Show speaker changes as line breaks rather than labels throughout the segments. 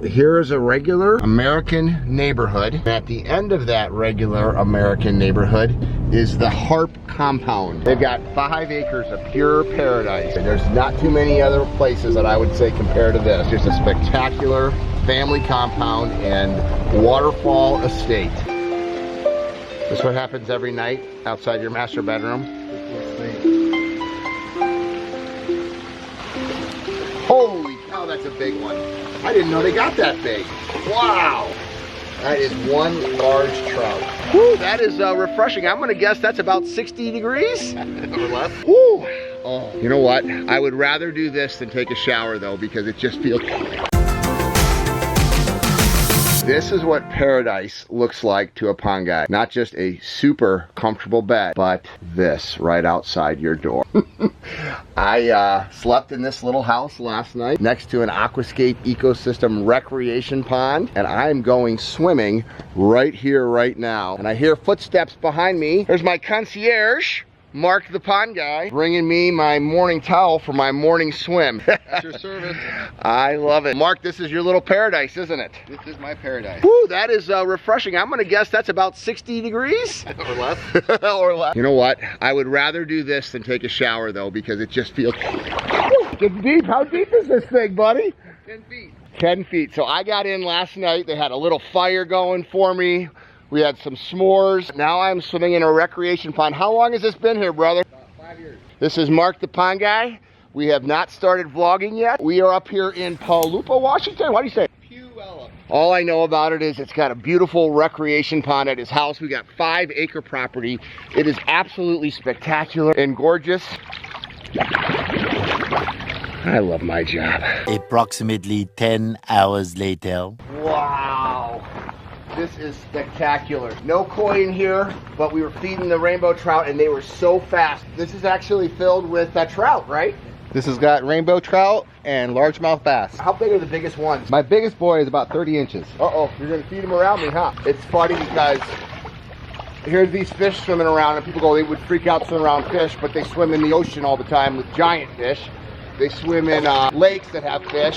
here is a regular American neighborhood. At the end of that regular American neighborhood is the Harp compound. They've got 5 acres of pure paradise. There's not too many other places that I would say compare to this. Just a spectacular family compound and waterfall estate. This is what happens every night outside your master bedroom. Holy cow, that's a big one. I didn't know they got that big. Wow. That is one large trout. Whew, that is refreshing. I'm gonna guess that's about 60 degrees. Or less. Whew. Oh, you know what? I would rather do this than take a shower though, because it just feels... This is what paradise looks like to a pond guy. Not just a super comfortable bed, but this right outside your door. I slept in this little house last night next to an aquascape ecosystem recreation pond, and I'm going swimming right here, right now. And I hear footsteps behind me. There's my concierge, Mark the pond guy, bringing me my morning towel for my morning swim.
That's your service.
I love it. Mark, this is your little paradise, isn't it?
This is my paradise.
Whew, that is refreshing. I'm gonna guess that's about 60 degrees.
Or less.
Or less. You know what? I would rather do this than take a shower though, because it just feels... It's deep. How deep is this thing, buddy?
10 feet.
10 feet. So I got in last night. They had a little fire going for me. We had some s'mores. Now I'm swimming in a recreation pond. How long has this been here, brother?
About 5 years.
This is Mark the pond guy. We have not started vlogging yet. We are up here in Palupa, Washington. What do you say?
Puyallup.
All I know about it is it's got a beautiful recreation pond at his house. We got 5-acre property. It is absolutely spectacular and gorgeous. I love my job.
Approximately 10 hours later.
Wow. This is spectacular. No koi in here, but we were feeding the rainbow trout and they were so fast. This is actually filled with trout, right?
This has got rainbow trout and largemouth bass.
How big are the biggest ones?
My biggest boy is about 30 inches.
Uh-oh, you're gonna feed them around me, huh? It's funny because here's these fish swimming around and people go, they would freak out swimming around fish, but they swim in the ocean all the time with giant fish. They swim in lakes that have fish,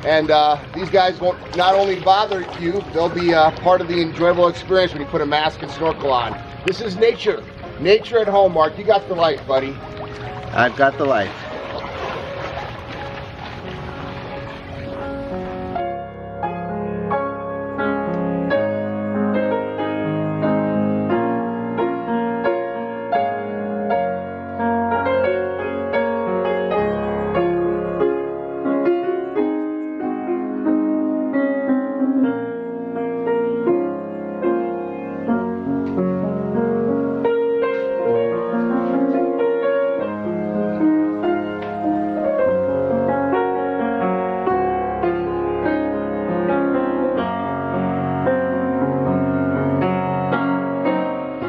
and these guys won't not only bother you, they'll be part of the enjoyable experience when you put a mask and snorkel on. This is nature. Nature at home, Mark. You got the life, buddy.
I've got the life.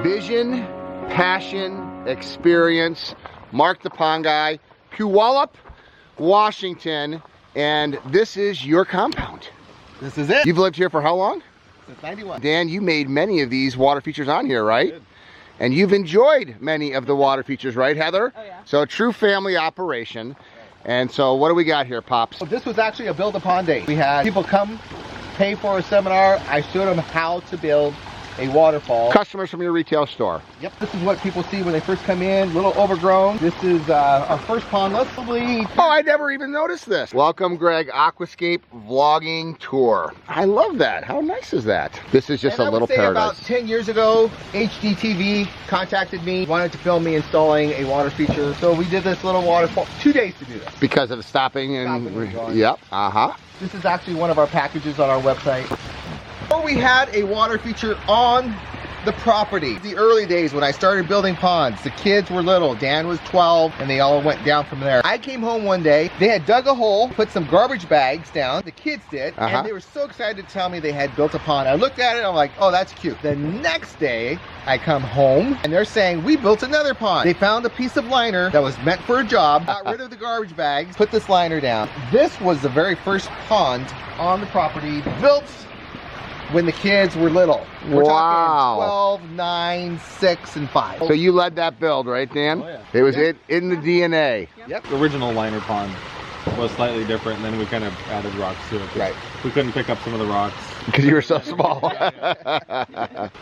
Vision, passion, experience. Mark the pond guy, Puyallup, Washington, and this is your compound.
This is it.
You've lived here for how long?
Since 91.
Dan, you made many of these water features on here, right? And you've enjoyed many of the water features, right, Heather?
Oh, yeah.
So a true family operation. And so what do we got here, Pops?
So this was actually a build a pond day. We had people come, pay for a seminar. I showed them how to build a waterfall.
Customers from your retail store.
Yep, this is what people see when they first come in, a little overgrown. This is our first pond. Let's probably...
Oh, I never even noticed this. Welcome, Greg, Aquascape Vlogging Tour. I love that. How nice is that? This is just
And
a little paradise.
About 10 years ago, HDTV contacted me, wanted to film me installing a water feature. So we did this little waterfall. 2 days to do this.
Because of stopping and
going.
yep, uh-huh.
This is actually one of our packages on our website. Before we had a water feature on the property. The early days when I started building ponds, the kids were little. Dan was 12 and they all went down from there. I came home one day, they had dug a hole, put some garbage bags down, the kids did, and they were so excited to tell me they had built a pond. I looked at it, I'm like, oh, that's cute. The next day, I come home and they're saying, we built another pond. They found a piece of liner that was meant for a job, got rid of the garbage bags, put this liner down. This was the very first pond on the property, built when the kids were little. We're talking 12, 9, 6, and 5.
So you led that build, right, Dan?
Oh, yeah.
It was in the DNA.
Yep.
The original liner pond.
was slightly different, and then we kind of added rocks to it.
Right.
We couldn't pick up some of the rocks.
Because you were so small.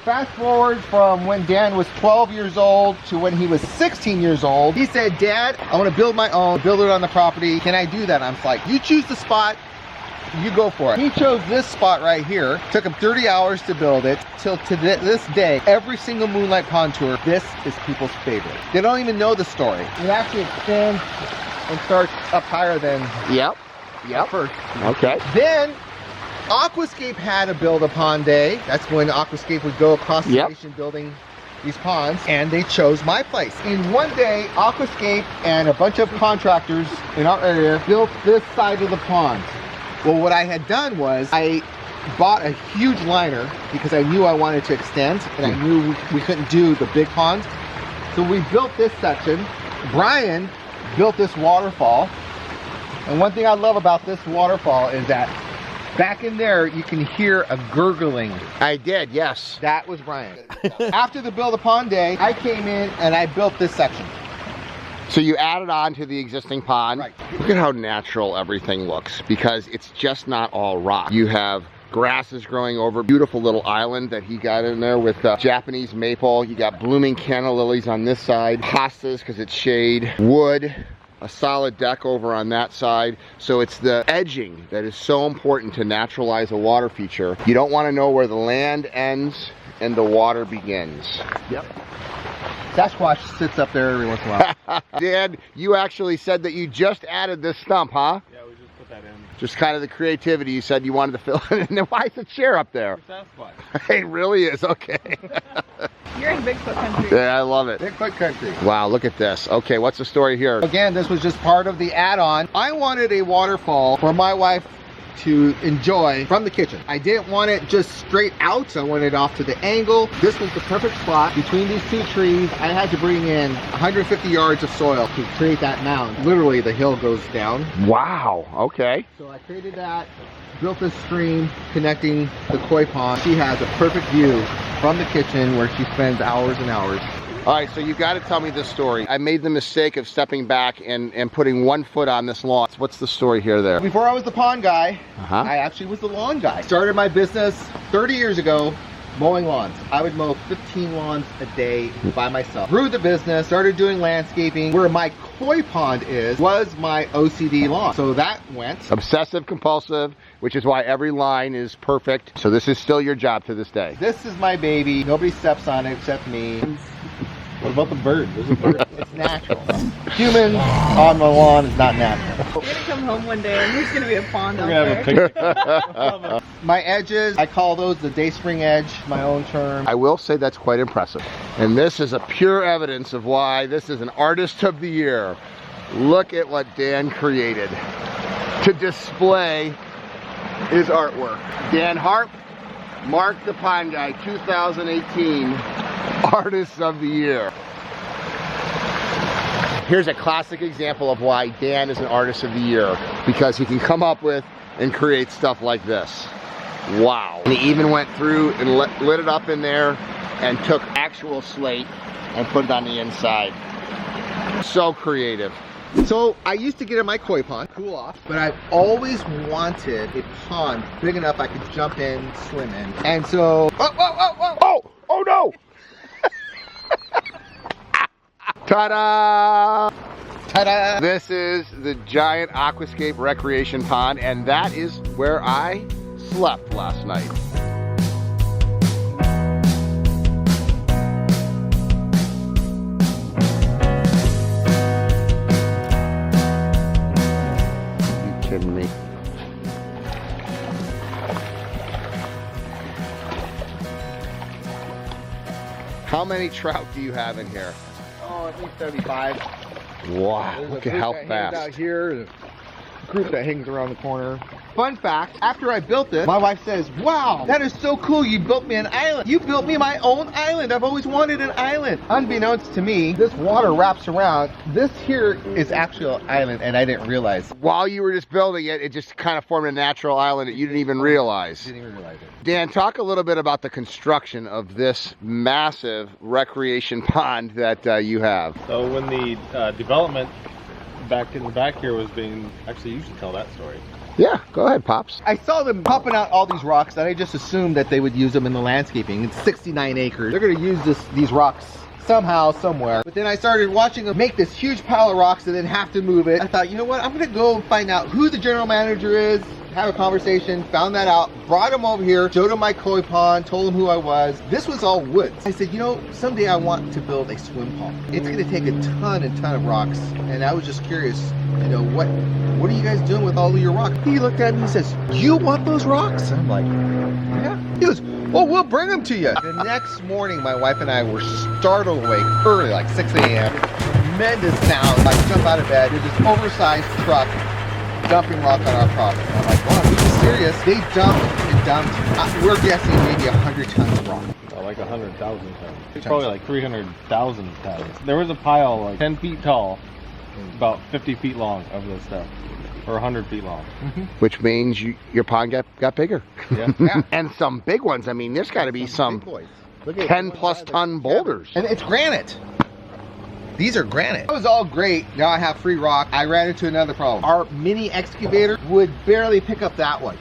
Fast forward from when Dan was 12 years old to when he was 16 years old. He said, Dad, I want to build my own, build it on the property. Can I do that? I'm like, you choose the spot, you go for it. He chose this spot right here. Took him 30 hours to build it. Till to this day, every single Moonlight Pond tour, this is people's favorite. They don't even know the story. It actually extends and starts up higher than
Yep.
first.
Okay.
Then Aquascape had a build a pond day. That's when Aquascape would go across the nation building these ponds, and they chose my place. In one day, Aquascape and a bunch of contractors in our area built this side of the pond. Well, what I had done was I bought a huge liner because I knew I wanted to extend, and I knew we couldn't do the big pond. So we built this section. Brian built this waterfall. And one thing I love about this waterfall is that back in there, you can hear a gurgling.
I did, yes.
That was Brian. After the build a pond day, I came in and I built this section.
So you added on to the existing pond.
Right.
Look at how natural everything looks, because it's just not all rock. You have grasses growing over, beautiful little island that he got in there with Japanese maple. You got blooming canna lilies on this side, hostas because it's shade, wood, a solid deck over on that side. So it's the edging that is so important to naturalize a water feature. You don't want to know where the land ends and the water begins.
Yep. Sasquatch sits up there every once in a while.
Dan, you actually said that you just added this stump, huh?
Yeah, we just put that in.
Just kind of the creativity you said you wanted to fill in. And then why is the chair up there?
For Sasquatch.
It really is, okay.
You're in Bigfoot country.
Yeah, I love it.
Bigfoot country.
Wow, look at this. Okay, what's the story here?
Again, this was just part of the add-on. I wanted a waterfall for my wife to enjoy from the kitchen. I didn't want it just straight out, so I wanted it off to the angle. This was the perfect spot between these two trees. I had to bring in 150 yards of soil to create that mound. Literally, the hill goes down.
Wow, okay.
So I created that, built this stream connecting the koi pond. She has a perfect view from the kitchen where she spends hours and hours.
All right, so you got to tell me this story. I made the mistake of stepping back and putting 1 foot on this lawn. What's the story here there?
Before I was the pond guy,
Uh-huh.
I actually was the lawn guy. Started my business 30 years ago mowing lawns. I would mow 15 lawns a day by myself. Grew the business, started doing landscaping. Where my koi pond was my OCD lawn. So that went.
Obsessive compulsive, which is why every line is perfect. So this is still your job to this day.
This is my baby. Nobody steps on it except me. What about the bird? There's a bird. It's natural. Humans on the lawn is not natural.
You're gonna come home one day and there's gonna be a pond out
We're gonna
there.
have a picnic.
My edges, I call those the day spring edge, my own term.
I will say that's quite impressive. And this is a pure evidence of why this is an artist of the year. Look at what Dan created to display his artwork. Dan Harp, Mark the Pond Guy 2018 Artist of the Year. Here's a classic example of why Dan is an Artist of the Year, because he can come up with and create stuff like this. Wow. And he even went through and lit it up in there and took actual slate and put it on the inside. So creative.
So I used to get in my koi pond, cool off, but I've always wanted a pond big enough I could jump in, swim in. And so,
Oh no! Ta-da!
ta-da!
This is the giant aquascape recreation pond, and that is where I slept last night. You kidding me? How many trout do you have in here?
Oh, at least 75.
Wow,
There's
look
a
at
group
how
that hangs out
fast.
here, and a group that hangs around the corner. Fun fact, after I built this, my wife says, wow, that is so cool, you built me an island. You built me my own island. I've always wanted an island. Unbeknownst to me, this water wraps around. This here is actually an island, and I didn't realize.
While you were just building it, it just kind of formed a natural island that you didn't even realize.
Didn't even realize it.
Dan, talk a little bit about the construction of this massive recreation pond that you have.
So when the development back in the back here was being, actually you should tell that story.
Yeah, go ahead, Pops.
I saw them popping out all these rocks, and I just assumed that they would use them in the landscaping. It's 69 acres. They're gonna use these rocks somehow, somewhere. But then I started watching them make this huge pile of rocks and then have to move it. I thought, you know what? I'm gonna go and find out who the general manager is, have a conversation, found that out, brought him over here, showed him my koi pond, told him who I was. This was all woods. I said, you know, someday I want to build a swim pond. It's gonna take a ton of rocks. And I was just curious, you know, what are you guys doing with all of your rocks? He looked at me and says, you want those rocks? I'm like, yeah. He goes, well, we'll bring them to you. The next morning, my wife and I were startled awake early, like 6 a.m. Tremendous sound. I jump out of bed. There's this oversized truck dumping rock on our property. I'm like, wow, are you serious? They dumped and dumped. We're guessing maybe 100 tons of rock.
Oh, like 100,000 tons. It's probably like 300,000 tons. There was a pile like 10 feet tall, about 50 feet long of this stuff. Or 100 feet long.
Which means your pond got bigger.
Yeah.
Yeah.
And some big ones. I mean, there's got to be some
big boys. Look at
10 plus ton boulders.
And it's granite. These are granite. That was all great. Now I have free rock. I ran into another problem. Our mini excavator would barely pick up that one.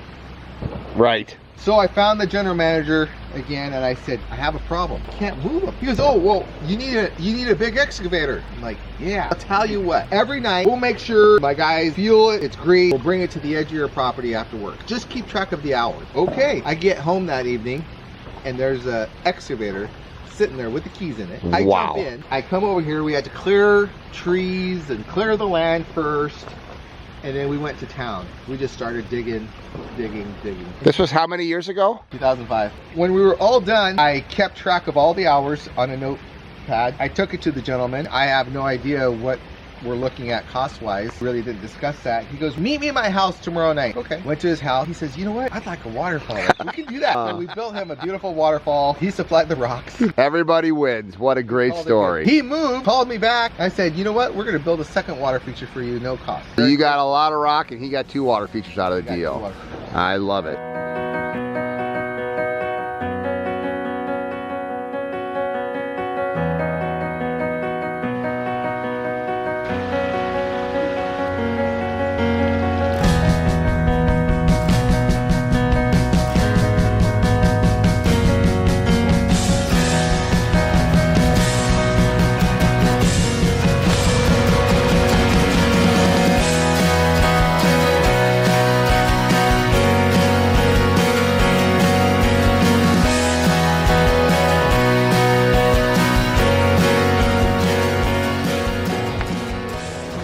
Right.
So I found the general manager again and I said, I have a problem. I can't move them. He goes, oh, well, you need a big excavator. I'm like, yeah, I'll tell you what. Every night, we'll make sure my guys fuel it. It's great. We'll bring it to the edge of your property after work. Just keep track of the hours. Okay. I get home that evening and there's a excavator sitting there with the keys in it. I
Wow.
jump in. I come over here. We had to clear trees and clear the land first. And then we went to town. We just started digging.
This was how many years ago?
2005. When we were all done, I kept track of all the hours on a notepad. I took it to the gentleman. I have no idea what we're looking at cost-wise. Really didn't discuss that. He goes, meet me at my house tomorrow night. Okay. Went to his house. He says, you know what? I'd like a waterfall. We can do that. So we built him a beautiful waterfall. He supplied the rocks.
Everybody wins. What a great story.
He moved, called me back. I said, you know what? We're going to build a second water feature for you, no cost.
So you got a lot of rock and he got 2 water features out of the deal. I love it.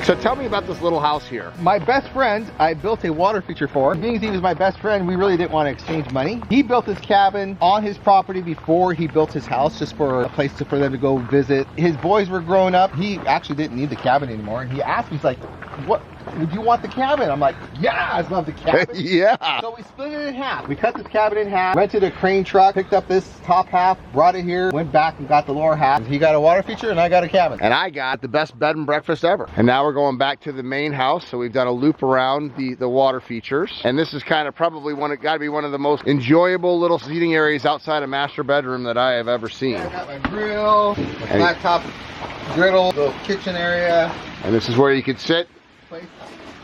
So tell me about this little house here.
My best friend, I built a water feature for. Being as he was my best friend, we really didn't want to exchange money. He built his cabin on his property before he built his house, just for a place for them to go visit. His boys were growing up. He actually didn't need the cabin anymore. And he asked me, he's like, what, would you want the cabin? I'm like, yeah, I love the cabin.
Yeah.
So we split it in half. We cut this cabin in half, rented a crane truck, picked up this top half, brought it here, went back and got the lower half. He got a water feature and I got a cabin.
And I got the best bed and breakfast ever. And now we're going back to the main house. So we've done a loop around the water features. And this is kind of probably gotta be one of the most enjoyable little seating areas outside a master bedroom that I have ever seen.
I got my grill, my blacktop griddle, little kitchen area.
And this is where you could sit,
Place.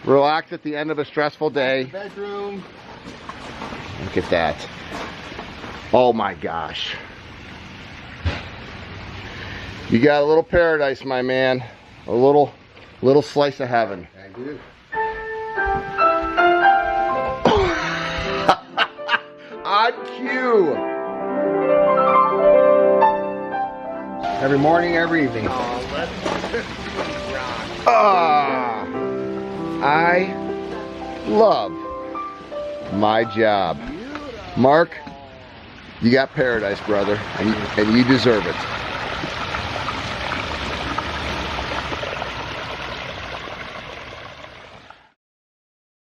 relax at the end of a stressful day.
Bedroom.
Look at that. Oh my gosh. You got a little paradise, my man. A little slice of heaven.
I do.
On cue.
Every morning, every evening.
I love my job. Mark, you got paradise, brother, and you deserve it.